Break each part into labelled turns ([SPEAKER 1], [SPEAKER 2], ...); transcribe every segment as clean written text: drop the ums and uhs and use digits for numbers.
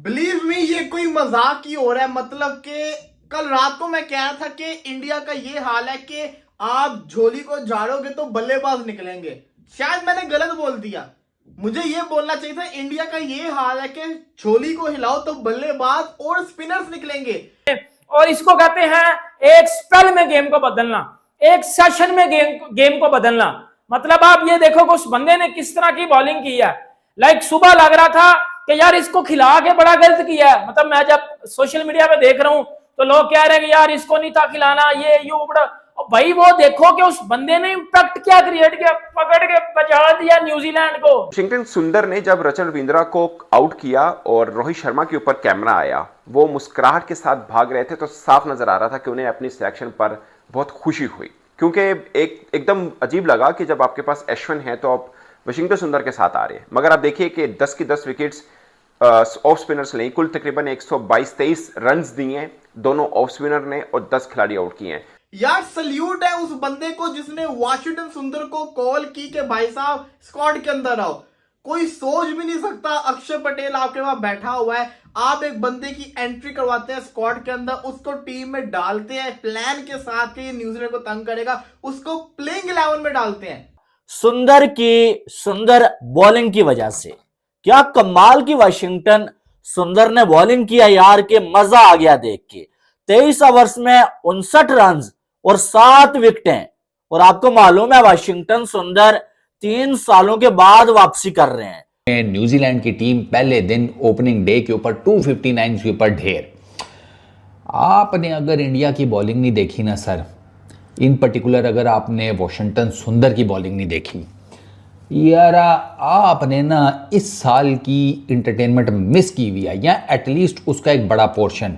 [SPEAKER 1] Believe me ये कोई मजाक ही हो रहा है। मतलब कि कल रात को मैं कह रहा था कि इंडिया का ये हाल है कि आप झोली को झाड़ोगे तो बल्लेबाज निकलेंगे। शायद मैंने गलत बोल दिया। मुझे ये बोलना चाहिए था इंडिया का ये हाल है कि झोली को हिलाओ तो बल्लेबाज और स्पिनर्स निकलेंगे।
[SPEAKER 2] और इसको कहते हैं एक स्पेल में गेम को बदलना, एक सेशन में गेम को बदलना। मतलब आप ये देखो कि उस बंदे ने किस तरह की बॉलिंग की है। लाइक सुबह लग रहा था कि यार इसको खिला के बड़ा गलत किया है। मतलब मैं जब सोशल मीडिया पे देख रहा हूं तो लोग कह रहे हैं कि यार इसको नहीं था खिलाना, ये यू बड़ा। और भाई वो देखो कि उस बंदे ने इंपैक्ट क्या क्रिएट किया, पकड़ के बचा दिया न्यूजीलैंड को।
[SPEAKER 3] वाशिंगटन सुंदर ने जब रचल रविंद्रा को आउट किया और रोहित शर्मा के ऊपर कैमरा आया, वो मुस्कुराहट के साथ भाग रहे थे, तो साफ नजर आ रहा था कि उन्हें अपनी सिलेक्शन पर बहुत खुशी हुई। क्योंकि एकदम अजीब लगा कि जब आपके पास अश्विन है तो आप वाशिंगटन सुंदर के साथ आ रहे हैं। मगर आप देखिए कि 10 की 10 विकेट्स ऑफ स्पिनर्स ने कुल तकरीबन 122-23 रन दिए हैं दोनों ऑफ स्पिनर ने, और 10 खिलाड़ी आउट किए हैं।
[SPEAKER 1] यार सल्यूट है उस बंदे को जिसने वाशिंगटन सुंदर को कॉल की कि भाई साहब स्क्वाड के अंदर आओ। कोई सोच भी नहीं सकता अक्षर पटेल आपके वहां बैठा हुआ है, आप एक बंदे की एंट्री करवाते हैं स्क्वाड के अंदर, उसको टीम में डालते हैं प्लान के साथ कि न्यूजीलैंड को तंग करेगा, उसको प्लेइंग 11 में डालते हैं।
[SPEAKER 4] सुंदर की सुंदर बॉलिंग की वजह से क्या कमाल की वाशिंगटन सुंदर ने बॉलिंग किया यार, के मजा आ गया देख के। 23 ओवर्स में 59 रन और 7 विकेटें। और आपको मालूम है वाशिंगटन सुंदर 3 सालों के बाद वापसी कर रहे हैं।
[SPEAKER 5] न्यूजीलैंड की टीम पहले दिन ओपनिंग डे के ऊपर 259 के ऊपर ढेर। आपने अगर इंडिया की बॉलिंग नहीं देखी ना सर, इन पर्टिकुलर अगर आपने वाशिंगटन सुंदर की बॉलिंग नहीं देखी यार, आपने ना इस साल की इंटरटेनमेंट मिस की हुई है, या एटलीस्ट उसका एक बड़ा पोर्शन।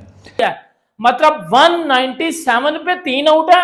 [SPEAKER 2] मतलब 197 पे 3 आउट है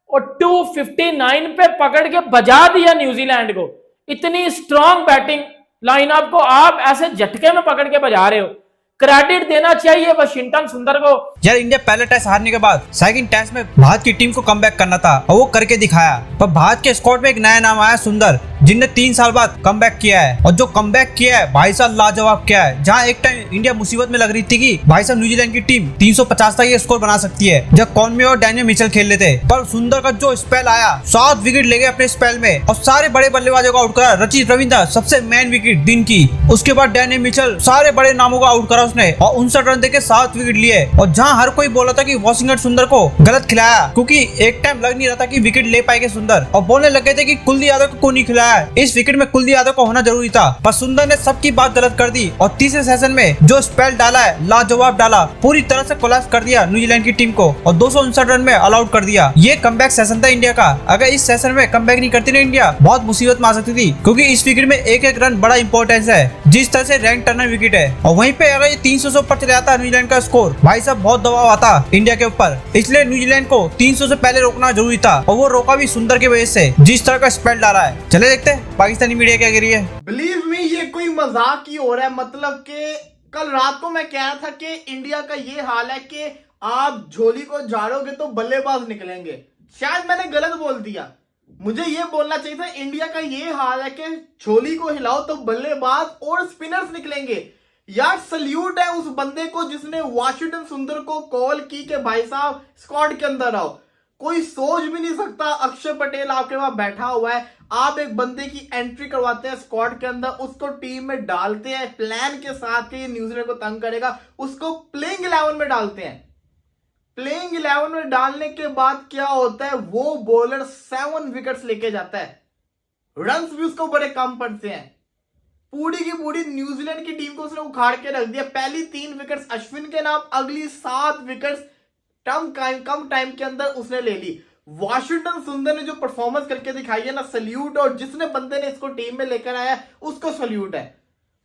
[SPEAKER 2] और 259 पे पकड़ के बजा दिया न्यूजीलैंड को। इतनी स्ट्रांग बैटिंग लाइनअप को आप ऐसे झटके में पकड़ के बजा रहे हो। क्रेडिट देना चाहिए वाशिंगटन सुंदर को।
[SPEAKER 6] यार इंडिया पहले टेस्ट हारने के बाद सेकंड टेस्ट में भारत की टीम को कमबैक करना था और वो करके दिखाया। पर भारत के स्क्वाड में एक नया नाम आया सुंदर, जिनने 3 साल बाद कमबैक किया है, और जो कमबैक किया है भाई साहब लाजवाब किया है। जहां एक टाइम इंडिया मुसीबत में लग रही थी कि भाई साहब न्यूजीलैंड की टीम 350 तक ये स्कोर बना सकती है, जब कॉनवे और डैनियल मिचेल खेल रहे थे, पर सुंदर का जो स्पेल आया 7 विकेट ले गए अपने स्पेल में और सारे बड़े बल्लेबाजों को आउट करा। रचित रविंद्र सबसे मेन विकेट दिन की, उसके बाद डैनियल मिचेल सारे बड़े नामों को आउट करा उसने और 59 रन देके 7 विकेट लिए। और जहां हर कोई बोला था कि वाशिंगटन सुंदर को गलत खिलाया, क्योंकि एक टाइम लग नहीं रहा था कि विकेट ले पाएंगे सुंदर, और बोलने लगे थे कि कुलदीप यादव को नहीं खिलाया, इस विकेट में कुलदीप यादव को होना जरूरी था। पर सुंदर ने सबकी बात गलत कर दी और तीसरे सेशन में जो स्पेल डाला है लाजवाब डाला, पूरी तरह से कोलैप्स कर दिया न्यूजीलैंड की टीम को और 259 रन में ऑल आउट कर दिया। ये कमबैक सेशन था इंडिया का। अगर इस सेशन में कमबैक नहीं करती ना इंडिया, बहुत मुसीबत में आ सकती थी, क्योंकि इस विकेट में एक एक रन बड़ा इंपॉर्टेंस है, जिस तरह से रैंक टर्नर विकेट है। और वहीं पे अगर ये 300 से ऊपर चले जाता न्यूजीलैंड का स्कोर, भाई साहब बहुत दबाव आता इंडिया के ऊपर। इसलिए न्यूजीलैंड को 300 से पहले रोकना जरूरी था और वो रोका भी सुंदर की वजह से, जिस तरह का स्पेल डाला है। चले देखते हैं पाकिस्तानी मीडिया क्या कह रही है।
[SPEAKER 1] बिलीव मी ये कोई मजाक ही हो रहा है। मतलब कि कल रात को मैं कह रहा था कि इंडिया का ये हाल है कि आप झोली को झाड़ोगे तो बल्लेबाज निकलेंगे। शायद मैंने गलत बोल दिया। मुझे ये बोलना चाहिए था इंडिया का ये हाल है कि झोली को हिलाओ तो बल्लेबाज और स्पिनर्स निकलेंगे। यार सल्यूट है उस बंदे को जिसने वाशिंगटन सुंदर को कॉल की कि भाई साहब स्क्वाड के अंदर आओ। कोई सोच भी नहीं सकता अक्षर पटेल आपके वहां बैठा हुआ है, आप एक बंदे की एंट्री करवाते हैं स्क्वाड के अंदर, उसको टीम में डालते हैं प्लान के साथ कि न्यूजीलैंड को तंग करेगा, उसको प्लेइंग 11 में डालते हैं। प्लेइंग 11 में डालने के बाद क्या होता है, वो बॉलर 7 विकेट्स लेके जाता है, रन्स भी उसको बड़े कम पड़ते हैं। पूरी की पूरी न्यूजीलैंड की टीम को उसने उखाड़ के रख दिया। पहली 3 विकेट्स अश्विन के नाम, अगली 7 विकेट्स कम टाइम के अंदर उसने ले ली। वाशिंगटन सुंदर ने जो परफॉर्मेंस करके दिखाई है ना, सल्यूट। और जिसने बंदे ने इसको टीम में लेकर आया उसको सल्यूट है।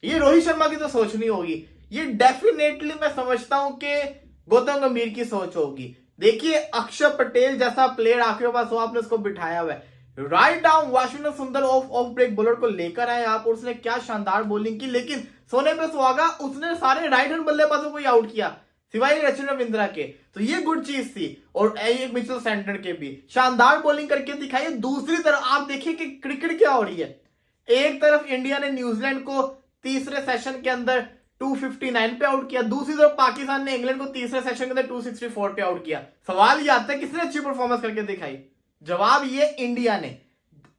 [SPEAKER 1] ये रोहित शर्मा की तो सोच नहीं होगी, ये डेफिनेटली मैं समझता हूं कि गौतम गंभीर की सोच होगी। देखिए अक्षर पटेल जैसा प्लेयर आपके पास हो, आपने उसको बिठाया हुआ है। राइट डाउन वाशिंगटन सुंदर ऑफ ब्रेक बॉलर को लेकर आए आप, और उसने क्या शानदार बॉलिंग की। लेकिन सोने पे सुहागा, उसने सारे राइट हैंड बल्लेबाजों को ही आउट किया सिवाय रचिन रविंद्रा के, तो ये गुड चीज थी। और एक मिचेल सेंटर के भी शानदार बॉलिंग करके दिखाई। दूसरी तरफ आप देखिए कि क्रिकेट क्या हो रही है। एक तरफ इंडिया ने न्यूजीलैंड को तीसरे सेशन के अंदर 259 पे आउट किया। दूसरी तरफ पाकिस्तान ने इंग्लैंड को तीसरे सेशन के अंदर 264 पे आउट किया। सवाल ये आता है किसने अच्छी परफॉर्मेंस करके दिखाई? जवाब ये इंडिया ने।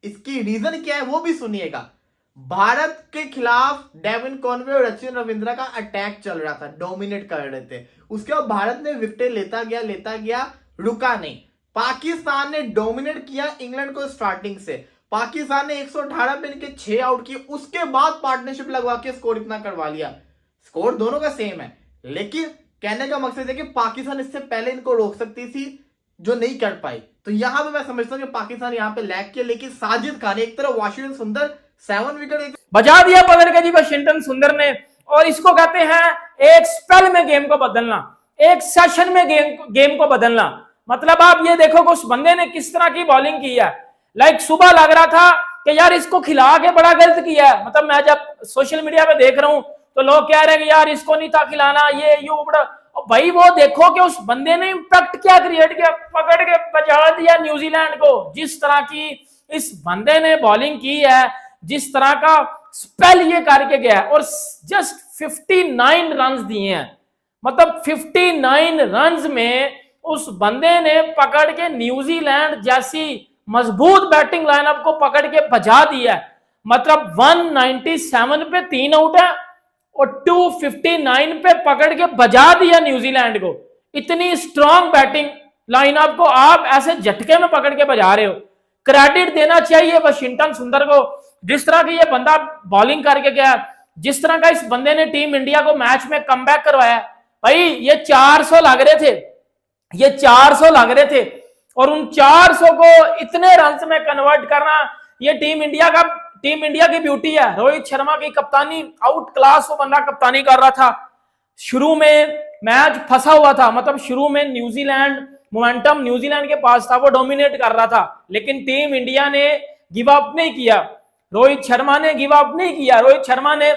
[SPEAKER 1] इसकी रीजन क्या है वो भी सुनिएगा। भारत के खिलाफ डेविन कॉनवे और रचिन रविंद्रा का अटैक चल रहा था, डोमिनेट कर रहे थे। उसके बाद भारत ने विकेटें लेता गया, रुका नहीं। पाकिस्तान ने डोमिनेट किया इंग्लैंड को स्टार्टिंग से। पाकिस्तान ने 118 पे इनके 6 आउट किए, उसके बाद पार्टनरशिप लगवा के स्कोर इतना करवा लिया। स्कोर दोनों का सेम है, लेकिन कहने का मकसद है कि पाकिस्तान इससे पहले इनको रोक सकती थी, जो नहीं कर पाई। तो यहां पे मैं समझता हूं कि पाकिस्तान यहां पे लैग किया, लेकिन साजिद खान एक तरफ वाशिंगटन सुंदर 7 विकेट
[SPEAKER 2] बजा दिया पकड़ के जी वाशिंगटन सुंदर ने। और इसको कहते हैं एक स्पेल में गेम को बदलना, एक सेशन में गेम को बदलना। मतलब आप ये देखो कि उस बंदे ने किस तरह की बॉलिंग की है। लाइक सुबह लग रहा था कि यार इसको खिला के बड़ा गलत किया है। मतलब मैं जब सोशल मीडिया पे देख रहा हूं तो लोग कह रहे हैं कि यार इसको नहीं था खिलाना, ये बड़ा। और भाई वो देखो कि उस बंदे ने इंपैक्ट क्या क्रिएट किया, पकड़ के बचा दिया न्यूजीलैंड को। जिस तरह की इस बंदे ने बॉलिंग की है, जिस तरह का स्पेल ये करके गया है, और जस्ट 59 रन दिए हैं। मतलब 59 रन में उस बंदे ने पकड़ के न्यूजीलैंड जैसी मजबूत बैटिंग लाइनअप को पकड़ के बजा दिया है। मतलब 197 पे 3 आउट है और 259 पे पकड़ के बजा दिया न्यूजीलैंड को। इतनी स्ट्रांग बैटिंग लाइनअप को आप ऐसे झटके में पकड़ के बजा रहे हो। क्रेडिट देना चाहिए वाशिंगटन सुंदर को, जिस तरह की ये बंदा बॉलिंग करके गया, जिस तरह का इस बंदे ने टीम इंडिया को मैच में कमबैक करवाया। भाई ये 400 लग रहे थे, ये 400 लग रहे थे, और उन 400 को इतने रन में कन्वर्ट करना, ये टीम इंडिया की ब्यूटी है। रोहित शर्मा की कप्तानी, आउट क्लास वो बंदा कप्तानी कर रहा था। शुरू में मैच फंसा हुआ था, मतलब शुरू में न्यूजीलैंड मोमेंटम न्यूजीलैंड के पास था, वो डोमिनेट कर रहा था, लेकिन टीम इंडिया ने गिव अप नहीं किया। रोहित शर्मा ने गिव अप नहीं किया। रोहित शर्मा ने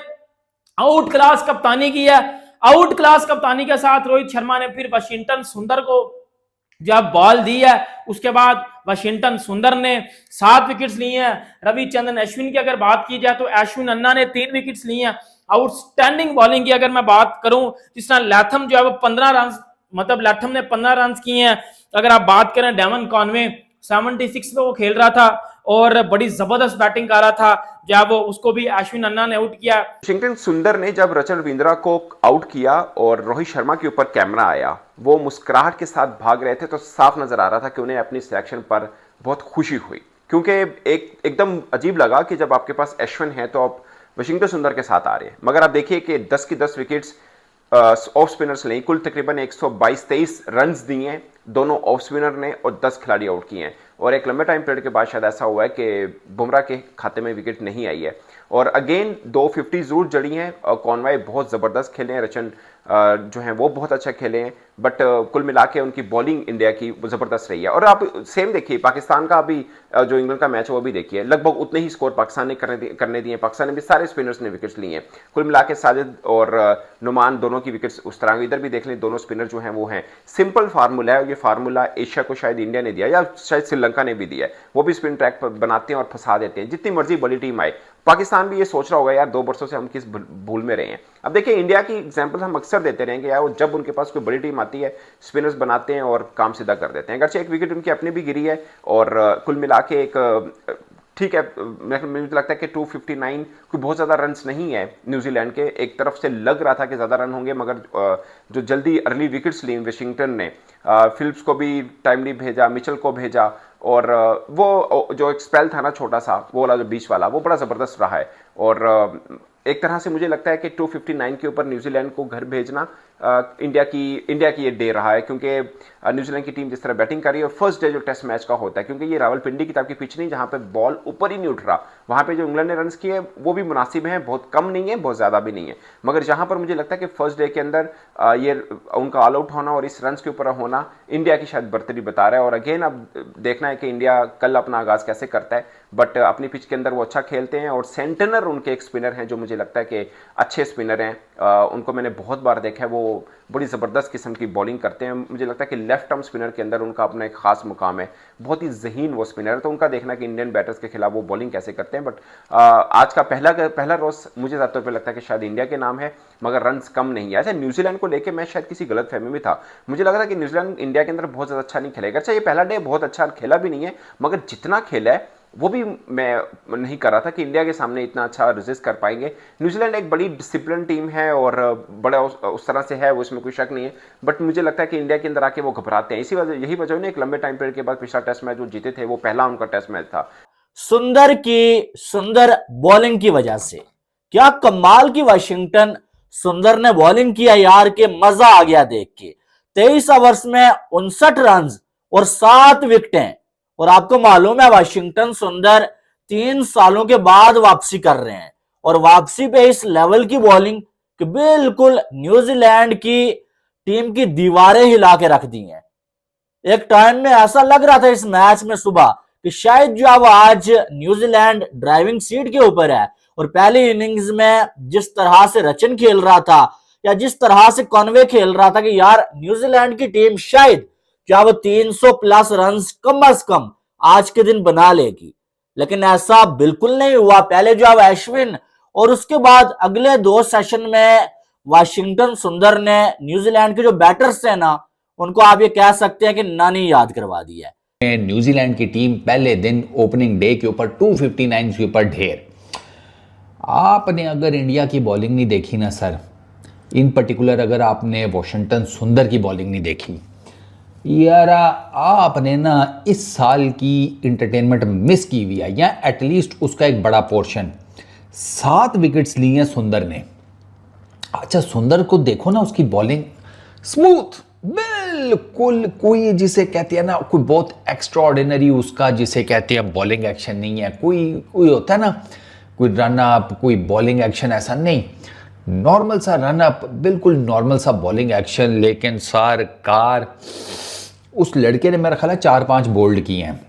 [SPEAKER 2] आउट क्लास कप्तानी की है। आउट क्लास कप्तानी के साथ रोहित शर्मा ने फिर वाशिंगटन सुंदर को जब बॉल दी है, उसके बाद वाशिंगटन सुंदर ने 7 विकेट्स लिए हैं। रविचंद्रन अश्विन की अगर बात की जाए तो अश्विन अन्ना ने 3 विकेट्स लिए हैं। आउटस्टैंडिंग बॉलिंग की अगर मैं बात करूं, जिस तरह लैथम जो है वो 15 रन, मतलब लैथम ने 15 रन किए हैं। अगर आप बात करें डेवन कॉनवे 76 पे वो खेल रहा था और बड़ी जबरदस्त बैटिंग कर रहा था, जब वो उसको भी अश्विन अन्ना ने आउट किया।
[SPEAKER 3] वाशिंगटन सुंदर ने जब रचिन रविंद्रा को आउट किया और रोहित शर्मा के ऊपर कैमरा आया, वो मुस्कुराहट के साथ भाग रहे थे, तो साफ नजर आ रहा था कि उन्हें अपनी सिलेक्शन पर बहुत खुशी हुई। क्योंकि एकदम अजीब लगा कि जब आपके पास अश्विन है तो आप वाशिंगटन सुंदर के साथ आ रहे हैं। मगर आप देखिए कि 10 की 10 विकेट्स ऑफ स्पिनर्स ने, कुल तकरीबन 122-23 रन दिए हैं दोनों ऑफ स्पिनर ने, और 10 खिलाड़ी आउट किए हैं। और एक लंबे टाइम पीरियड के बाद शायद ऐसा हुआ है कि बुमराह के खाते में विकेट नहीं आई है। और अगेन 250 जरूर जड़ी हैं, और कॉनवे बहुत ज़बरदस्त खेले हैं, रचन जो हैं वो बहुत अच्छा खेले हैं, बट कुल मिला के उनकी बॉलिंग इंडिया की ज़बरदस्त रही है। और आप सेम देखिए पाकिस्तान का अभी जो इंग्लैंड का मैच है वो भी देखिए, लगभग उतने ही स्कोर पाकिस्तान ने करने दिए। पाकिस्तान ने भी सारे स्पिनर्स ने विकेट्स लिए हैं। कुल मिला के साजिद और नुमान दोनों की विकेट्स उस तरह, इधर भी देख लें दोनों स्पिनर जो हैं वो हैं। सिंपल फार्मूला है, ये फार्मूला एशिया को शायद इंडिया ने दिया या शायद श्रीलंका ने भी दिया है। वो भी स्पिन ट्रैक पर बनाते हैं और फंसा देते हैं, जितनी मर्जी बड़ी टीम आए। पाकिस्तान भी ये सोच रहा होगा यार 2 वर्षों से हम किस भूल में रहे हैं। अब देखिए इंडिया की एग्जांपल हम अक्सर देते रहेंगे यार, जब उनके पास कोई बड़ी टीम आती है स्पिनर्स बनाते हैं और काम सीधा कर देते हैं। अगरचे एक विकेट उनकी अपनी भी गिरी है, और कुल मिला के एक ठीक है, मुझे लगता है कि 259 कोई बहुत ज़्यादा रन्स नहीं है न्यूजीलैंड के। एक तरफ से लग रहा था कि ज़्यादा रन होंगे, मगर जो जल्दी अर्ली विकेट्स ली वाशिंगटन ने, फिलिप्स को भी टाइमली भेजा, मिचेल को भेजा, और वो जो एक स्पेल था ना छोटा सा, वो वाला जो बीच वाला, वो बड़ा ज़बरदस्त रहा है। और एक तरह से मुझे लगता है कि 259 के ऊपर न्यूजीलैंड को घर भेजना इंडिया की ये डे रहा है, क्योंकि न्यूजीलैंड की टीम जिस तरह बैटिंग कर रही है, और फर्स्ट डे जो टेस्ट मैच का होता है, क्योंकि ये रावलपिंडी की टाइप की पिच नहीं जहां पे बॉल ऊपर ही नहीं उठ रहा, वहां पे जो इंग्लैंड ने रन किए वो भी मुनासिब हैं, बहुत कम नहीं है बहुत ज़्यादा भी नहीं है। मगर जहां पर मुझे लगता है कि फर्स्ट डे के अंदर ये उनका ऑल आउट होना और इस रन के ऊपर होना इंडिया की शायद बर्तरी बता रहा है। और अगेन अब देखना है कि इंडिया कल अपना आगाज कैसे करता है। बट अपनी पिच के अंदर वो अच्छा खेलते हैं। और सेंटनर उनके एक स्पिनर हैं जो मुझे लगता है कि अच्छे स्पिनर हैं। उनको मैंने बहुत बार देखा है, वो बड़ी ज़बरदस्त किस्म की बॉलिंग करते हैं। मुझे लगता है कि लेफ्ट आर्म स्पिनर के अंदर उनका अपना एक खास मुकाम है, बहुत ही ज़हीन वो स्पिनर है। तो उनका देखना कि इंडियन बैटर्स के खिलाफ वो बॉलिंग कैसे करते हैं। बट आज का पहला रोज मुझे ज़्यादातर पे लगता है कि शायद इंडिया के नाम है, मगर रन्स कम नहीं है। ऐसे न्यूजीलैंड को लेकर मैं शायद किसी गलत फहमी में था, मुझे लगा था कि न्यूजीलैंड इंडिया के अंदर बहुत ज़्यादा अच्छा नहीं खेलेगा। अच्छा, ये पहला डे बहुत अच्छा खेला भी नहीं है, मगर जितना खेला है वो भी मैं नहीं कर रहा था कि इंडिया के सामने इतना अच्छा रेजिस्ट कर पाएंगे। न्यूजीलैंड एक बड़ी डिसिप्लिन टीम है और बड़ा उस तरह से है, वो इसमें कोई शक नहीं है। बट मुझे लगता है कि इंडिया के अंदर आके वो घबराते हैं। यही वजह ने एक लंबे टाइम पीरियड के बाद पिछला टेस्ट मैच जो जीते थे, वो पहला उनका टेस्ट मैच था।
[SPEAKER 4] सुंदर की सुंदर बॉलिंग की वजह से क्या कमाल की वाशिंगटन सुंदर ने बॉलिंग किया यार, के मजा आ गया देख के। 23 ओवर्स में 59 रन और 7 विकेटें। और आपको मालूम है वाशिंगटन सुंदर 3 सालों के बाद वापसी कर रहे हैं, और वापसी पे इस लेवल की बॉलिंग कि बिल्कुल न्यूजीलैंड की टीम की दीवारें हिला के रख दी हैं। एक टाइम में ऐसा लग रहा था इस मैच में सुबह कि शायद जो अब आज न्यूजीलैंड ड्राइविंग सीट के ऊपर है, और पहली इनिंग्स में जिस तरह से रचन खेल रहा था या जिस तरह से कॉनवे खेल रहा था कि यार न्यूजीलैंड की टीम शायद जब 300 प्लस रन कम से कम आज के दिन बना लेगी, लेकिन ऐसा बिल्कुल नहीं हुआ। पहले जो अब अश्विन और उसके बाद अगले 2 सेशन में वाशिंगटन सुंदर ने न्यूजीलैंड के जो बैटर्स हैं ना, उनको आप ये कह सकते हैं कि नानी याद करवा दी है।
[SPEAKER 5] न्यूजीलैंड की टीम पहले दिन ओपनिंग डे के ऊपर 259 के ऊपर ढेर। आपने अगर इंडिया की बॉलिंग नहीं देखी ना सर, इन पर्टिकुलर अगर आपने वॉशिंगटन सुंदर की बॉलिंग नहीं देखी यार, आपने ना इस साल की इंटरटेनमेंट मिस की हुई है, या एटलीस्ट उसका एक बड़ा पोर्शन। 7 विकेट्स लिए हैं सुंदर ने। अच्छा, सुंदर को देखो ना, उसकी बॉलिंग स्मूथ बिल्कुल, कोई जिसे कहते हैं ना, कोई बहुत एक्स्ट्रा ऑर्डिनरी उसका जिसे कहते हैं बॉलिंग एक्शन नहीं है। कोई होता है ना, कोई रन अप, कोई बॉलिंग एक्शन, ऐसा नहीं। नॉर्मल सा रन अप, बिल्कुल नॉर्मल सा बॉलिंग एक्शन। लेकिन सरकार उस लड़के ने मेरा ख्याल है 4-5 बोल्ड किए हैं।